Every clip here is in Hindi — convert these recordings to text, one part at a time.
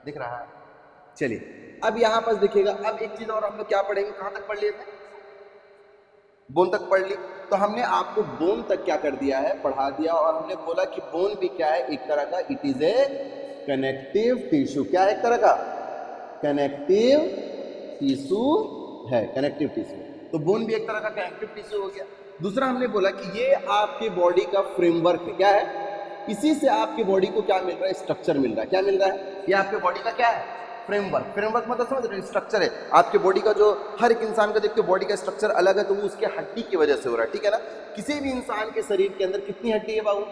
दिख रहा है? चलिए अब यहाँ पर देखिएगा, अब एक चीज और हम लोग क्या पढ़ेंगे, कहाँ तक पढ़ लिए थे? बोन तक पढ़ ली। तो हमने आपको बोन तक क्या कर दिया है, पढ़ा दिया, और हमने बोला कि बोन भी क्या है, एक तरह का, it is a connective tissue. क्या है? एक तरह का कनेक्टिव टिश्यू है, कनेक्टिव टिश्यू। तो बोन भी एक तरह का कनेक्टिव टिश्यू हो गया। दूसरा हमने बोला कि ये आपके बॉडी का फ्रेमवर्क है। क्या है? इसी से आपके बॉडी को क्या मिल रहा है? स्ट्रक्चर मिल रहा है। क्या मिल रहा है? ये आपके बॉडी का क्या है? फ्रेमवर्क। फ्रेमवर्क मतलब समझ रहे हो? स्ट्रक्चर है आपके बॉडी का। जो हर एक इंसान का देखते हो बॉडी का स्ट्रक्चर अलग है, तो वो उसके हड्डी की वजह से हो रहा है, ठीक है ना? किसी भी इंसान के शरीर के अंदर कितनी हड्डी है बाबू?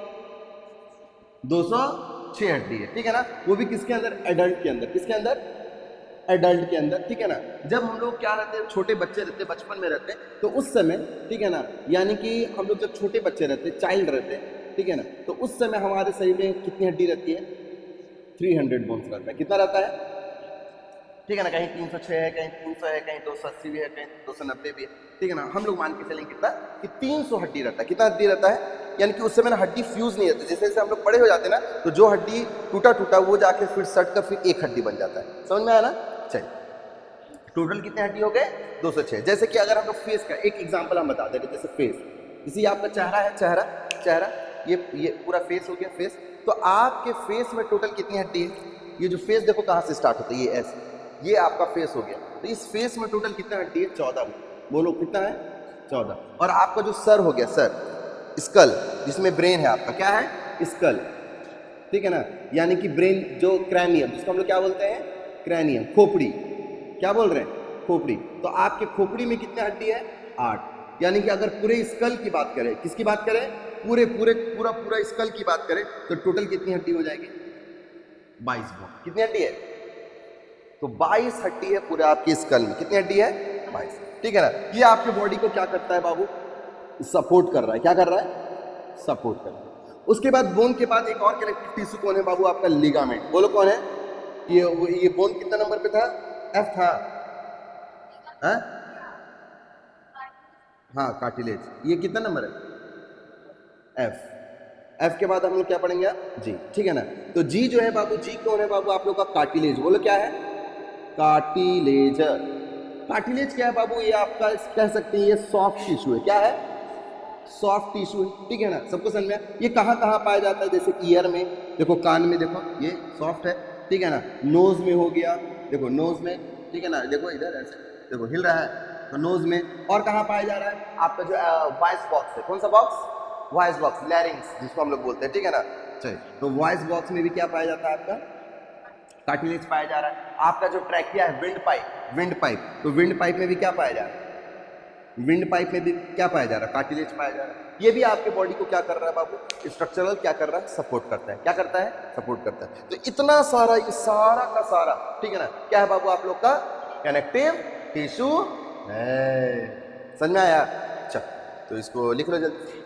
206 हड्डी है, ठीक है ना? वो भी किसके अंदर? एडल्ट के अंदर। किसके अंदर? एडल्ट के अंदर, ठीक है ना? जब हम लोग क्या रहते हैं, छोटे बच्चे रहते हैं, बचपन में रहते हैं, तो उस समय, ठीक है ना, यानी कि हम लोग जब छोटे बच्चे रहते हैं, चाइल्ड रहते हैं, ठीक है ना, तो उस समय हमारे शरीर में कितनी हड्डी रहती है? 300 बोन्स रहता है। कितना रहता है? ठीक है ना? कहीं 306 है, कहीं 300 है, कहीं 280 भी है, कहीं 290 भी है, ठीक है ना? हम लोग मान के चलेंगे कितना, कि 300 हड्डी रहता है। कितना हड्डी रहता है? यानी कि उस समय ना हड्डी फ्यूज नहीं होती। जैसे जैसे हम लोग बड़े हो जाते हैं ना, तो जो हड्डी टूटा टूटा वो जाके फिर सट कर फिर एक हड्डी बन जाता है। समझ में आया ना? चलिए, टोटल कितने हड्डी हो गए? 206। जैसे कि अगर हम लोग फेस का एक एग्जाम्पल हम बता दें, जैसे फेस, इसी आपका चेहरा है, चेहरा चेहरा, ये पूरा फेस हो गया, फेस। तो आपके फेस में टोटल कितनी हड्डी है? ये जो फेस देखो कहाँ से स्टार्ट होता है, ये ऐसे, ये आपका फेस हो गया। तो इस फेस में टोटल कितना हड्डी है? 14। बोलो कितना है? 14। और आपका जो सर हो गया, सर, स्कल, जिसमें ब्रेन है आपका, क्या है? स्कल, ठीक है ना? यानी कि ब्रेन, जो क्रैनियम, जिसको हम लोग क्या बोलते हैं? क्रैनियम, खोपड़ी। क्या बोल रहे हैं? खोपड़ी। तो आपके खोपड़ी में कितने हड्डी है? 8। यानी कि अगर पूरे स्कल की बात करें, किसकी बात करें? पूरा स्कल की बात करें, तो टोटल कितनी हड्डी हो जाएगी? 22 बोन। कितनी हड्डी है? तो 22 हड्डी है पूरे आपके स्कल में। कितनी हड्डी है? 22, ठीक है ना? ये आपके बॉडी को क्या करता है बाबू? सपोर्ट कर रहा है। क्या कर रहा है? सपोर्ट कर रहा है। उसके बाद बोन के बाद एक और कनेक्टिव टिश्यू कौन है बाबू? आपका लिगामेंट। बोलो कौन है? ये बोन कितना नंबर पे था? एफ था। हाँ हाँ, कार्टिलेज। ये कितना नंबर है? एफ। एफ के बाद हम लोग क्या पढ़ेंगे? जी, ठीक है ना? तो जी जो है बाबू, जी कौन है बाबू? आप लोग का कार्टिलेज। बोलो क्या है? कार्टिलेज। कार्टिलेज क्या है बाबू? ये आपका कह सकते हैं ये सॉफ्ट टिश्यू है। क्या है? सॉफ्ट टिश्यू है, ठीक है ना? सबको समझ में? ये कहाँ कहाँ पाया जाता है? जैसे ईयर में देखो, कान में देखो, ये सॉफ्ट है, ठीक है ना? नोज में हो गया, देखो नोज में, ठीक है ना? देखो इधर ऐसे, देखो हिल रहा है, तो नोज में। और कहाँ पाया जा रहा है? आपका जो वॉइस बॉक्स है, कौन सा बॉक्स? वॉइस बॉक्स, लैरिंग्स जिसको हम लोग बोलते हैं, ठीक है ना? चलिए, तो वॉइस बॉक्स में भी क्या पाया जाता है? आपका कार्टिलेज पाया जा रहा है। आपका जो ट्रैकिया है, विंड पाइप, विंड पाइप, तो विंड पाइप में भी क्या पाया जा रहा है? विंड पाइप में भी क्या पाया जा रहा है? कार्टिलेज पाया जा रहा है। ये भी आपके बॉडी को क्या कर रहा है बाबू? स्ट्रक्चरल क्या कर रहा है? सपोर्ट करता है। क्या करता है? सपोर्ट करता है। तो इतना सारा, ये सारा का सारा, ठीक है ना, क्या है बाबू? आप लोग का कनेक्टिव टिश्यू है। समझ में आया? अच्छा, तो इसको लिख लो जल्दी।